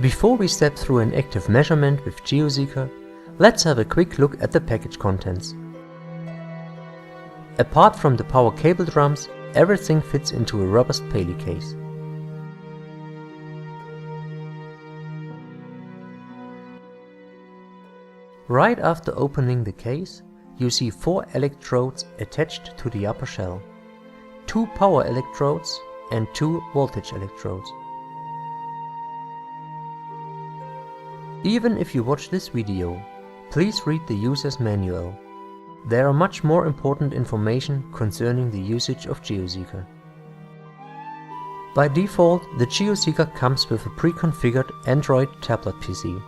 Before we step through an active measurement with GeoSeeker, let's have a quick look at the package contents. Apart from the power cable drums, everything fits into a robust Paley case. Right after opening the case, you see 4 electrodes attached to the upper shell, 2 power electrodes and 2 voltage electrodes. Even if you watch this video, please read the user's manual. There are much more important information concerning the usage of GeoSeeker. By default, the GeoSeeker comes with a pre-configured Android tablet PC,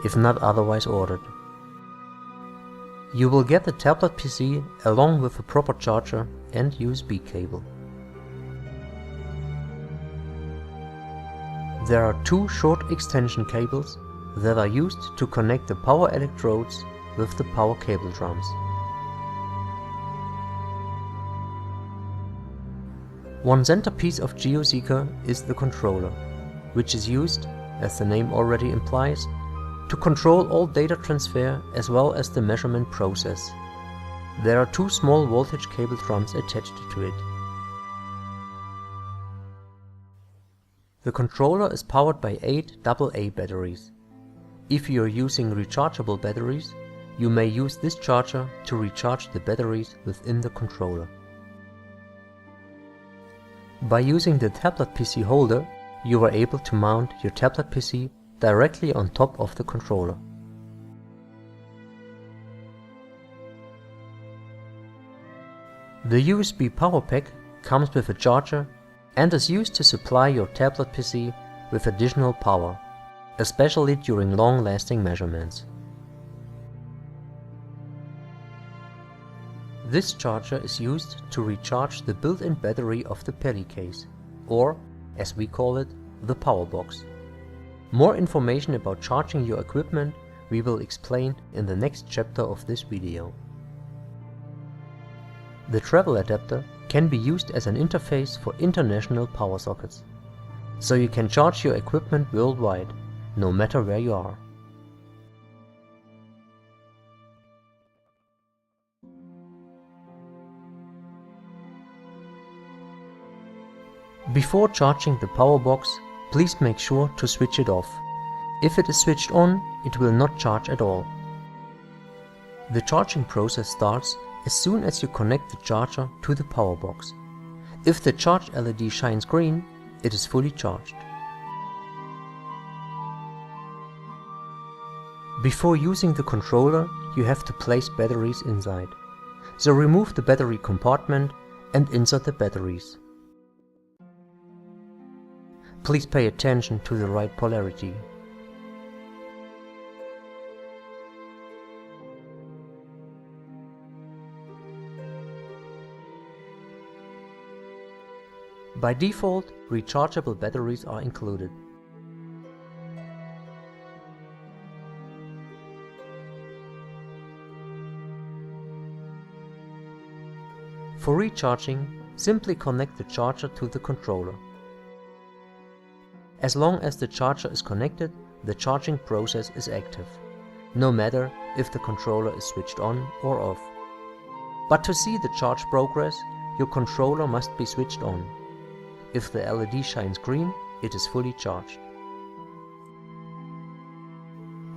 if not otherwise ordered. You will get the tablet PC along with a proper charger and USB cable. There are 2 short extension cables that are used to connect the power electrodes with the power cable drums. One centerpiece of GeoSeeker is the controller, which is used, as the name already implies, to control all data transfer as well as the measurement process. There are 2 small voltage cable drums attached to it. The controller is powered by 8 AA batteries. If you are using rechargeable batteries, you may use this charger to recharge the batteries within the controller. By using the tablet PC holder, you are able to mount your tablet PC directly on top of the controller. The USB power pack comes with a charger and is used to supply your tablet PC with additional power, especially during long-lasting measurements. This charger is used to recharge the built-in battery of the Paley case, or, as we call it, the power box. More information about charging your equipment we will explain in the next chapter of this video. The travel adapter can be used as an interface for international power sockets, so you can charge your equipment worldwide, no matter where you are. Before charging the power box, please make sure to switch it off. If it is switched on, it will not charge at all. The charging process starts as soon as you connect the charger to the power box. If the charge LED shines green, it is fully charged. Before using the controller, you have to place batteries inside. So remove the battery compartment and insert the batteries. Please pay attention to the right polarity. By default, rechargeable batteries are included. For recharging, simply connect the charger to the controller. As long as the charger is connected, the charging process is active, no matter if the controller is switched on or off. But to see the charge progress, your controller must be switched on. If the LED shines green, it is fully charged.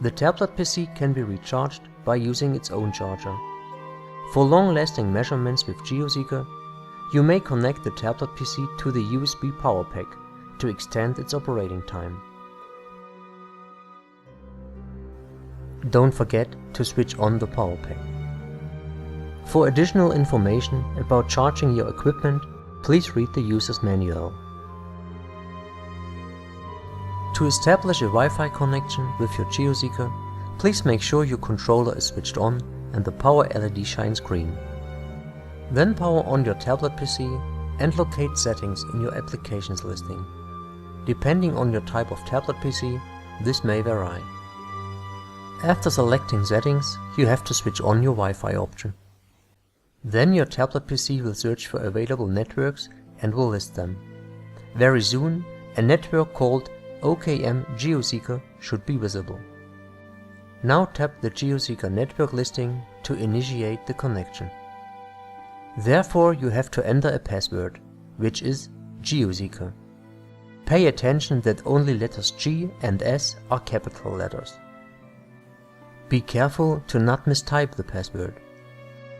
The tablet PC can be recharged by using its own charger. For long-lasting measurements with GeoSeeker, you may connect the tablet PC to the USB power pack to extend its operating time. Don't forget to switch on the power pack. For additional information about charging your equipment, please read the user's manual. To establish a Wi-Fi connection with your GeoSeeker, please make sure your controller is switched on and the power LED shines green. Then power on your tablet PC and locate settings in your applications listing. Depending on your type of tablet PC, this may vary. After selecting settings, you have to switch on your Wi-Fi option. Then your tablet PC will search for available networks and will list them. Very soon, a network called OKM GeoSeeker should be visible. Now tap the GeoSeeker network listing to initiate the connection. Therefore you have to enter a password, which is GeoSeeker. Pay attention that only letters G and S are capital letters. Be careful to not mistype the password.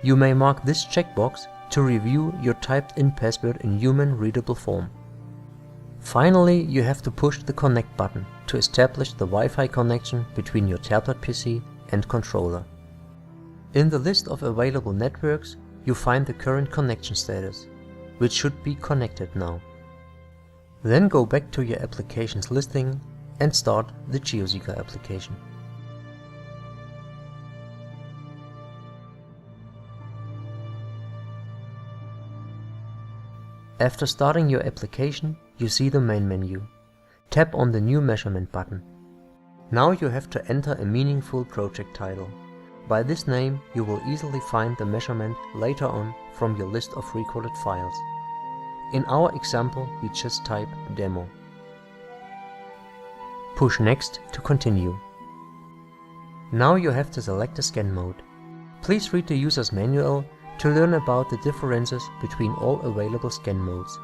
You may mark this checkbox to review your typed-in password in human-readable form. Finally, you have to push the Connect button to establish the Wi-Fi connection between your tablet PC and controller. In the list of available networks, you find the current connection status, which should be connected now. Then go back to your applications listing and start the GeoSeeker application. After starting your application, you see the main menu. Tap on the New Measurement button. Now you have to enter a meaningful project title. By this name, you will easily find the measurement later on from your list of recorded files. In our example, we just type demo. Push Next to continue. Now you have to select a scan mode. Please read the user's manual to learn about the differences between all available scan modes.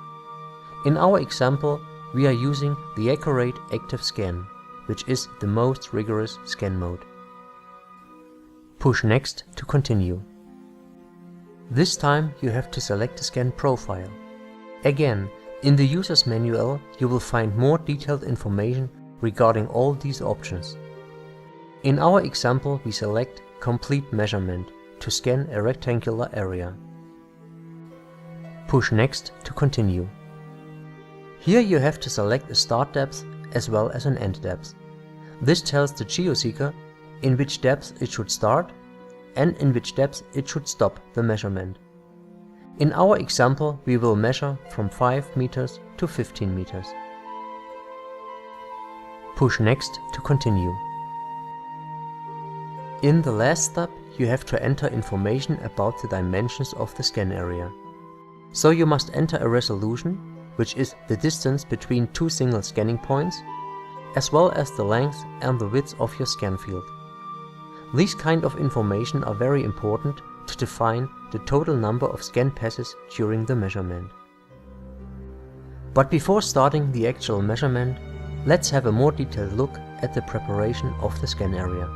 In our example, we are using the Accurate Active Scan, which is the most rigorous scan mode. Push Next to continue. This time you have to select the scan profile. Again, in the user's manual you will find more detailed information regarding all these options. In our example, we select Complete Measurement to scan a rectangular area. Push Next to continue. Here you have to select a start depth as well as an end depth. This tells the GeoSeeker in which depth it should start and in which depth it should stop the measurement. In our example, we will measure from 5 meters to 15 meters. Push Next to continue. In the last step, you have to enter information about the dimensions of the scan area. So you must enter a resolution, which is the distance between two single scanning points, as well as the length and the width of your scan field. These kind of information are very important to define the total number of scan passes during the measurement. But before starting the actual measurement, let's have a more detailed look at the preparation of the scan area.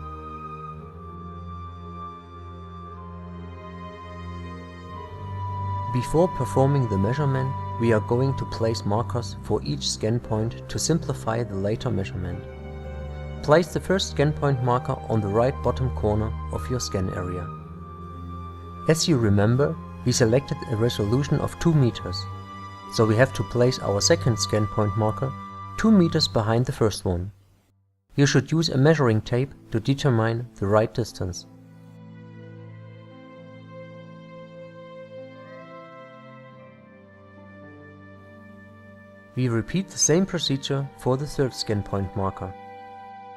Before performing the measurement, we are going to place markers for each scan point to simplify the later measurement. Place the first scan point marker on the right bottom corner of your scan area. As you remember, we selected a resolution of 2 meters, so we have to place our second scan point marker 2 meters behind the first one. You should use a measuring tape to determine the right distance. We repeat the same procedure for the third scan point marker.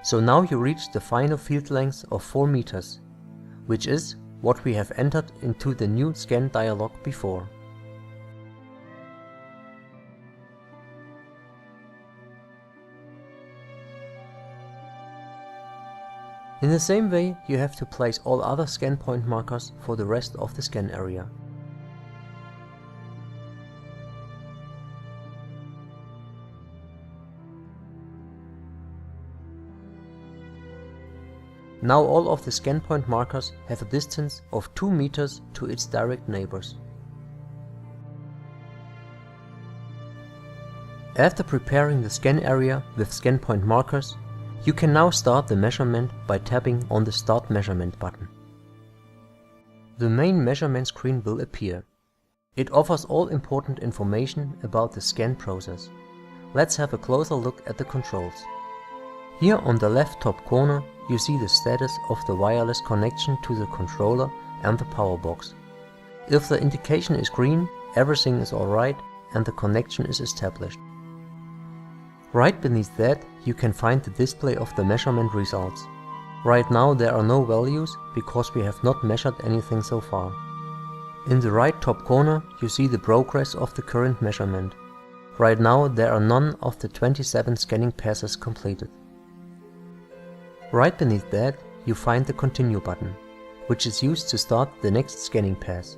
So now you reach the final field length of 4 meters, which is what we have entered into the new scan dialog before. In the same way, you have to place all other scan point markers for the rest of the scan area. Now all of the scan point markers have a distance of 2 meters to its direct neighbors. After preparing the scan area with scan point markers, you can now start the measurement by tapping on the Start Measurement button. The main measurement screen will appear. It offers all important information about the scan process. Let's have a closer look at the controls. Here on the left top corner you see the status of the wireless connection to the controller and the power box. If the indication is green, everything is alright and the connection is established. Right beneath that you can find the display of the measurement results. Right now there are no values because we have not measured anything so far. In the right top corner you see the progress of the current measurement. Right now there are none of the 27 scanning passes completed. Right beneath that you find the Continue button, which is used to start the next scanning pass.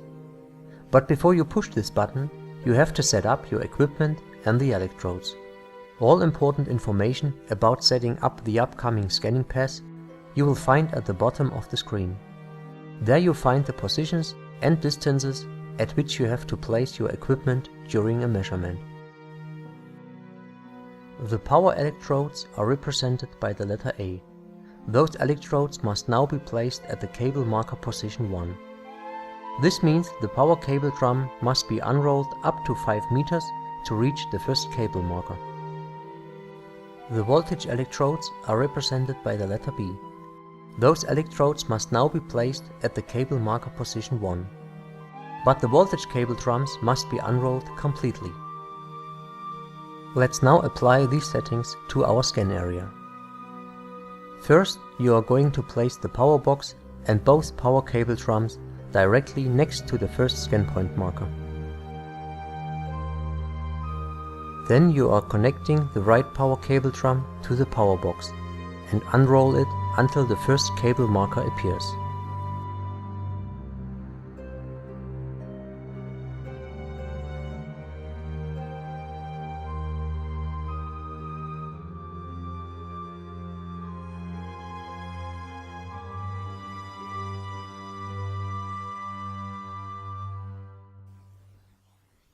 But before you push this button, you have to set up your equipment and the electrodes. All important information about setting up the upcoming scanning pass you will find at the bottom of the screen. There you find the positions and distances at which you have to place your equipment during a measurement. The power electrodes are represented by the letter A. Those electrodes must now be placed at the cable marker position 1. This means the power cable drum must be unrolled up to 5 meters to reach the first cable marker. The voltage electrodes are represented by the letter B. Those electrodes must now be placed at the cable marker position 1. But the voltage cable drums must be unrolled completely. Let's now apply these settings to our scan area. First, you are going to place the power box and both power cable drums directly next to the first scan point marker. Then you are connecting the right power cable drum to the power box and unroll it until the first cable marker appears.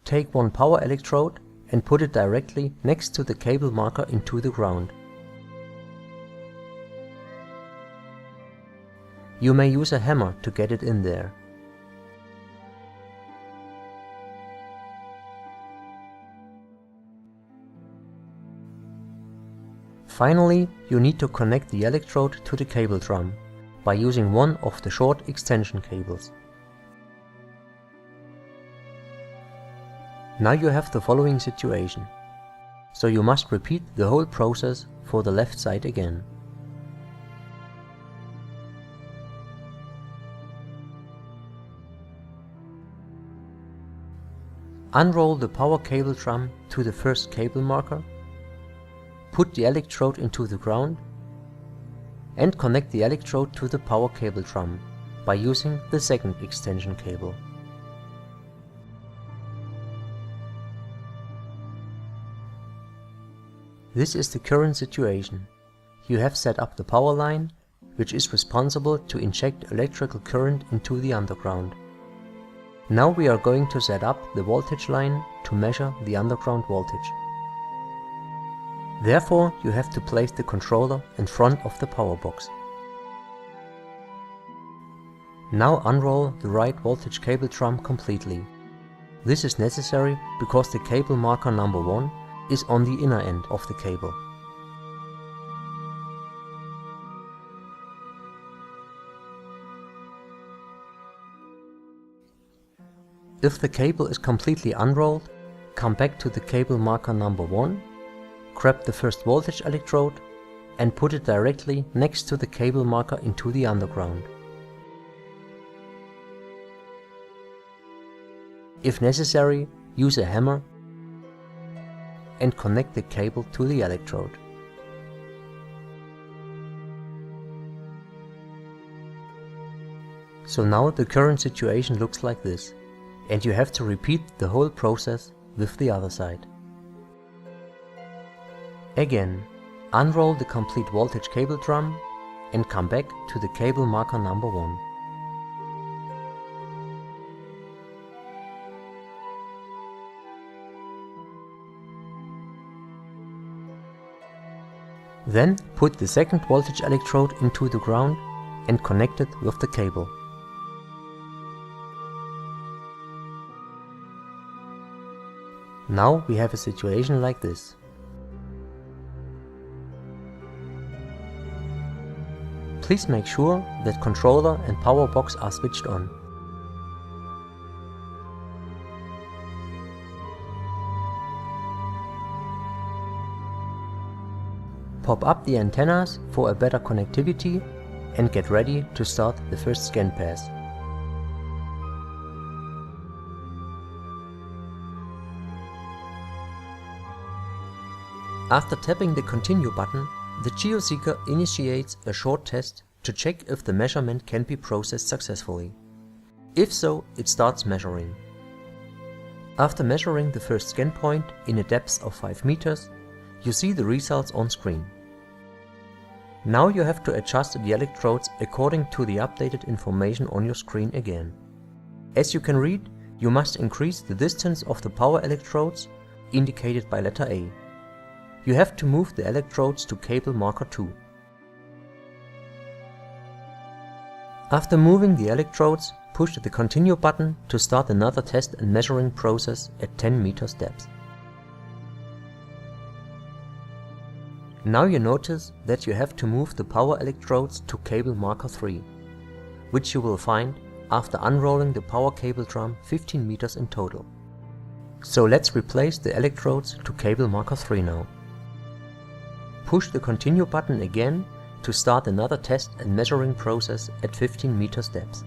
Take one power electrode and put it directly next to the cable marker into the ground. You may use a hammer to get it in there. Finally, you need to connect the electrode to the cable drum by using one of the short extension cables. Now you have the following situation, so you must repeat the whole process for the left side again. Unroll the power cable drum to the first cable marker, put the electrode into the ground, and connect the electrode to the power cable drum by using the second extension cable. This is the current situation. You have set up the power line, which is responsible to inject electrical current into the underground. Now we are going to set up the voltage line to measure the underground voltage. Therefore, you have to place the controller in front of the power box. Now unroll the right voltage cable drum completely. This is necessary because the cable marker number 1 is on the inner end of the cable. If the cable is completely unrolled, come back to the cable marker number 1, grab the first voltage electrode and put it directly next to the cable marker into the underground. If necessary, use a hammer and connect the cable to the electrode. So now the current situation looks like this, and you have to repeat the whole process with the other side. Again, unroll the complete voltage cable drum and come back to the cable marker number 1. Then put the second voltage electrode into the ground and connect it with the cable. Now we have a situation like this. Please make sure that controller and power box are switched on. Pop up the antennas for a better connectivity and get ready to start the first scan pass. After tapping the Continue button, the GeoSeeker initiates a short test to check if the measurement can be processed successfully. If so, it starts measuring. After measuring the first scan point in a depth of 5 meters, you see the results on screen. Now you have to adjust the electrodes according to the updated information on your screen again. As you can read, you must increase the distance of the power electrodes, indicated by letter A. You have to move the electrodes to cable marker 2. After moving the electrodes, push the Continue button to start another test and measuring process at 10 meters depth. Now you notice that you have to move the power electrodes to cable marker 3, which you will find after unrolling the power cable drum 15 meters in total. So let's replace the electrodes to cable marker 3 now. Push the Continue button again to start another test and measuring process at 15 meters depth.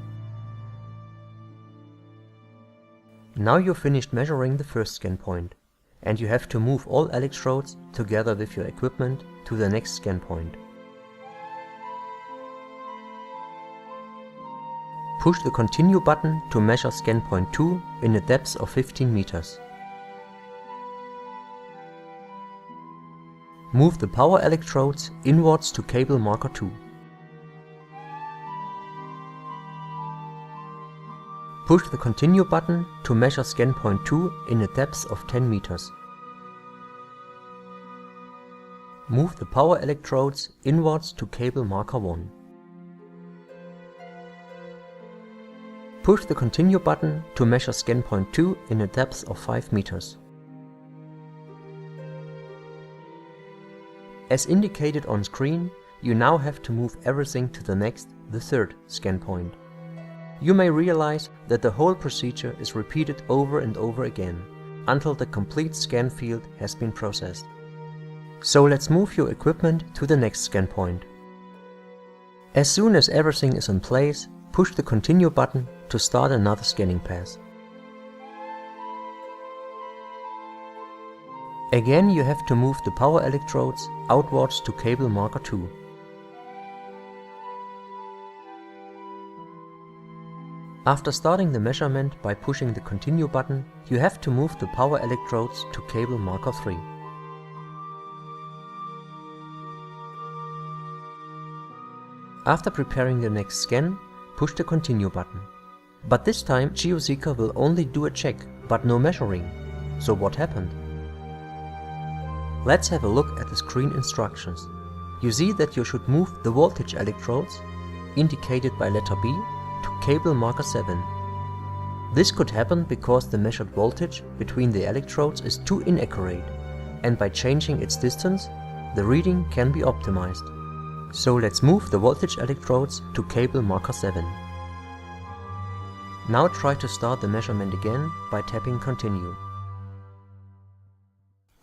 Now you've finished measuring the first scan point, and you have to move all electrodes together with your equipment to the next scan point. Push the Continue button to measure scan point 2 in a depth of 15 meters. Move the power electrodes inwards to cable marker 2. Push the Continue button to measure scan point 2 in a depth of 10 meters. Move the power electrodes inwards to cable marker 1. Push the Continue button to measure scan point 2 in a depth of 5 meters. As indicated on screen, you now have to move everything to the next, the third scan point. You may realize that the whole procedure is repeated over and over again, until the complete scan field has been processed. So let's move your equipment to the next scan point. As soon as everything is in place, push the Continue button to start another scanning pass. Again, you have to move the power electrodes outwards to cable marker 2. After starting the measurement by pushing the Continue button, you have to move the power electrodes to cable marker 3. After preparing the next scan, push the Continue button. But this time GeoSeeker will only do a check, but no measuring. So what happened? Let's have a look at the screen instructions. You see that you should move the voltage electrodes, indicated by letter B, to cable marker 7. This could happen because the measured voltage between the electrodes is too inaccurate, and by changing its distance, the reading can be optimized. So let's move the voltage electrodes to cable marker 7. Now try to start the measurement again by tapping Continue.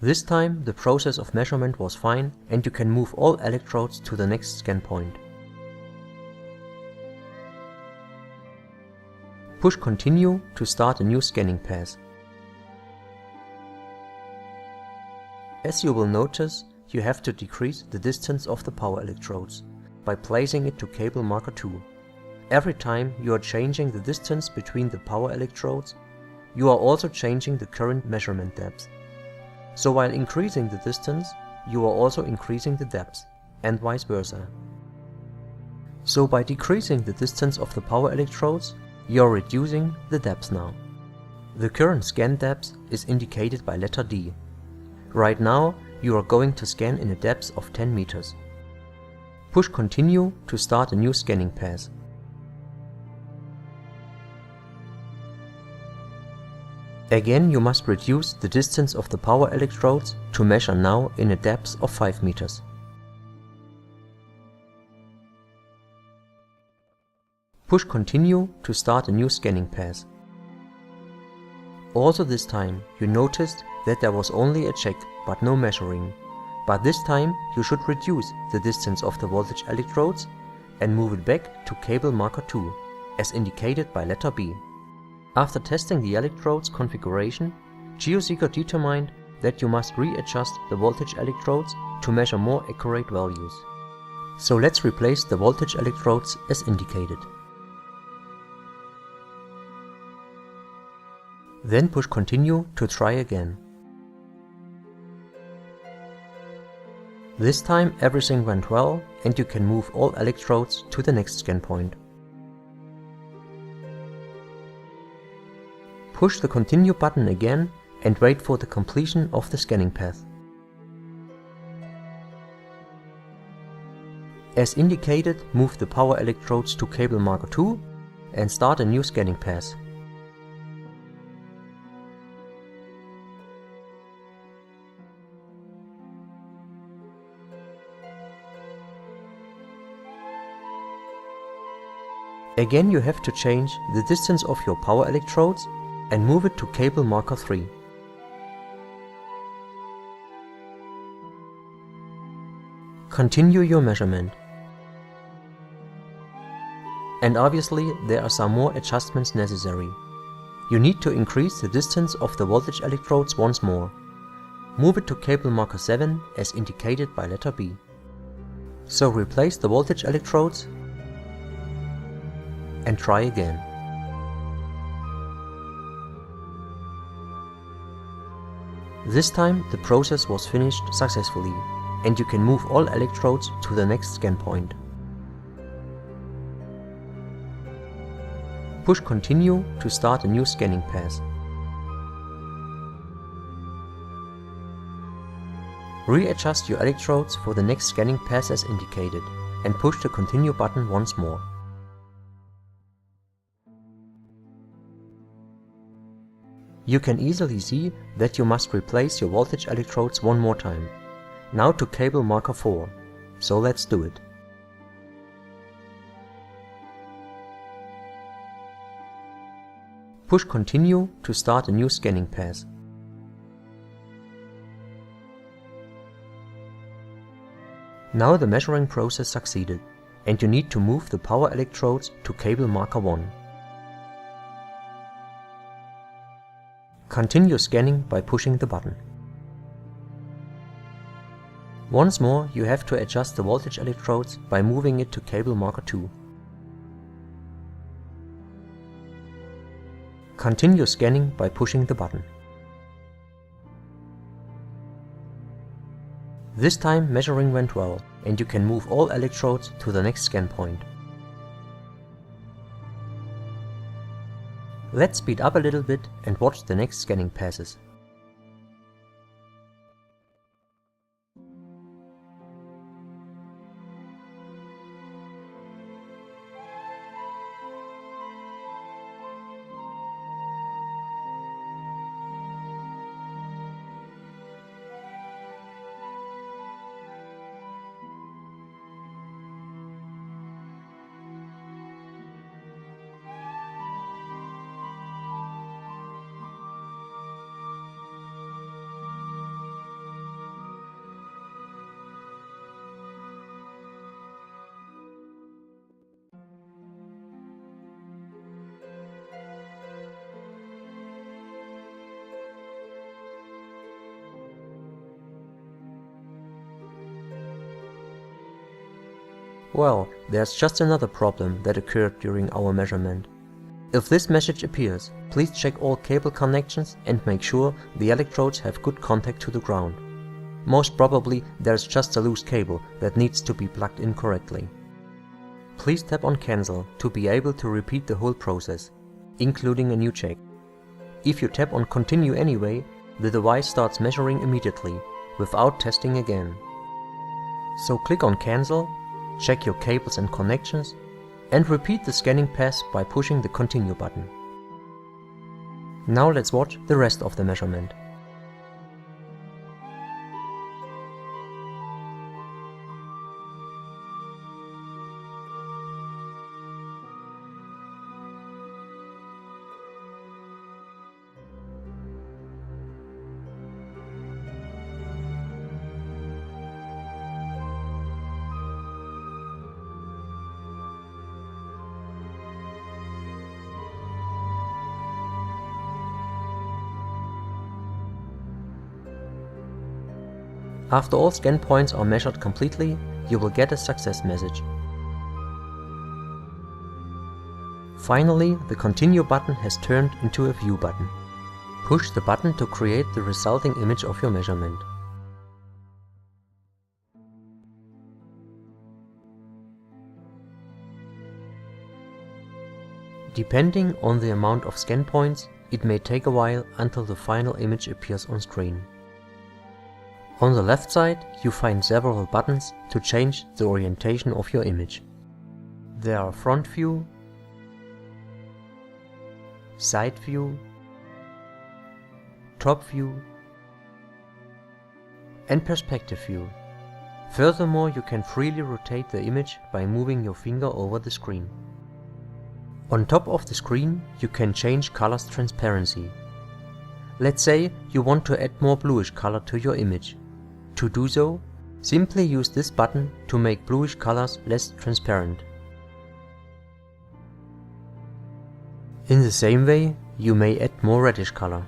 This time the process of measurement was fine and you can move all electrodes to the next scan point. Push Continue to start a new scanning pass. As you will notice, you have to decrease the distance of the power electrodes by placing it to cable marker 2. Every time you are changing the distance between the power electrodes, you are also changing the current measurement depth. So while increasing the distance, you are also increasing the depth, and vice versa. So by decreasing the distance of the power electrodes, you are reducing the depth now. The current scan depth is indicated by letter D. Right now, you are going to scan in a depth of 10 meters. Push Continue to start a new scanning pass. Again, you must reduce the distance of the power electrodes to measure now in a depth of 5 meters. Push Continue to start a new scanning pass. Also this time, you noticed that there was only a check but no measuring. But this time, you should reduce the distance of the voltage electrodes and move it back to cable marker 2, as indicated by letter B. After testing the electrodes configuration, GeoSeeker determined that you must readjust the voltage electrodes to measure more accurate values. So let's replace the voltage electrodes as indicated. Then push continue to try again. This time everything went well and you can move all electrodes to the next scan point. Push the continue button again and wait for the completion of the scanning path. As indicated, move the power electrodes to cable marker 2 and start a new scanning path. Again you have to change the distance of your power electrodes and move it to cable marker 3. Continue your measurement. And obviously there are some more adjustments necessary. You need to increase the distance of the voltage electrodes once more. Move it to cable marker 7 as indicated by letter B. So replace the voltage electrodes and try again. This time the process was finished successfully and you can move all electrodes to the next scan point. Push continue to start a new scanning path. Readjust your electrodes for the next scanning path as indicated and push the continue button once more. You can easily see that you must replace your voltage electrodes one more time. Now to cable marker 4. So let's do it. Push continue to start a new scanning path. Now the measuring process succeeded and you need to move the power electrodes to cable marker 1. Continue scanning by pushing the button. Once more you have to adjust the voltage electrodes by moving it to cable marker 2. Continue scanning by pushing the button. This time measuring went well and you can move all electrodes to the next scan point. Let's speed up a little bit and watch the next scanning passes. Well, there's just another problem that occurred during our measurement. If this message appears, please check all cable connections and make sure the electrodes have good contact to the ground. Most probably there's just a loose cable that needs to be plugged in correctly. Please tap on cancel to be able to repeat the whole process, including a new check. If you tap on continue anyway, the device starts measuring immediately, without testing again. So click on cancel, check your cables and connections, and repeat the scanning path by pushing the continue button. Now let's watch the rest of the measurement. After all scan points are measured completely, you will get a success message. Finally, the Continue button has turned into a View button. Push the button to create the resulting image of your measurement. Depending on the amount of scan points, it may take a while until the final image appears on screen. On the left side, you find several buttons to change the orientation of your image. There are Front View, Side View, Top View, and Perspective View. Furthermore, you can freely rotate the image by moving your finger over the screen. On top of the screen, you can change color's transparency. Let's say you want to add more bluish color to your image. To do so, simply use this button to make bluish colors less transparent. In the same way, you may add more reddish color.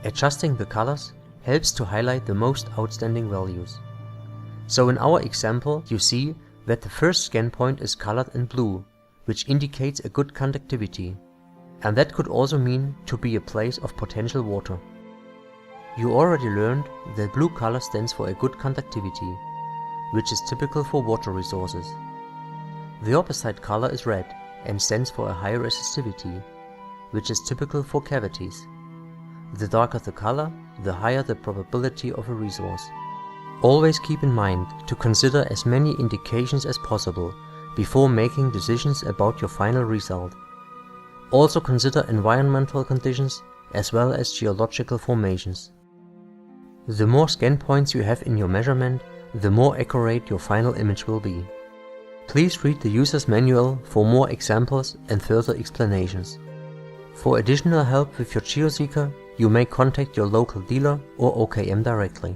Adjusting the colors helps to highlight the most outstanding values. So in our example, you see that the first scan point is colored in blue, which indicates a good conductivity, and that could also mean to be a place of potential water. You already learned that blue color stands for a good conductivity, which is typical for water resources. The opposite color is red and stands for a high resistivity, which is typical for cavities. The darker the color, the higher the probability of a resource. Always keep in mind to consider as many indications as possible before making decisions about your final result. Also consider environmental conditions as well as geological formations. The more scan points you have in your measurement, the more accurate your final image will be. Please read the user's manual for more examples and further explanations. For additional help with your GeoSeeker, you may contact your local dealer or OKM directly.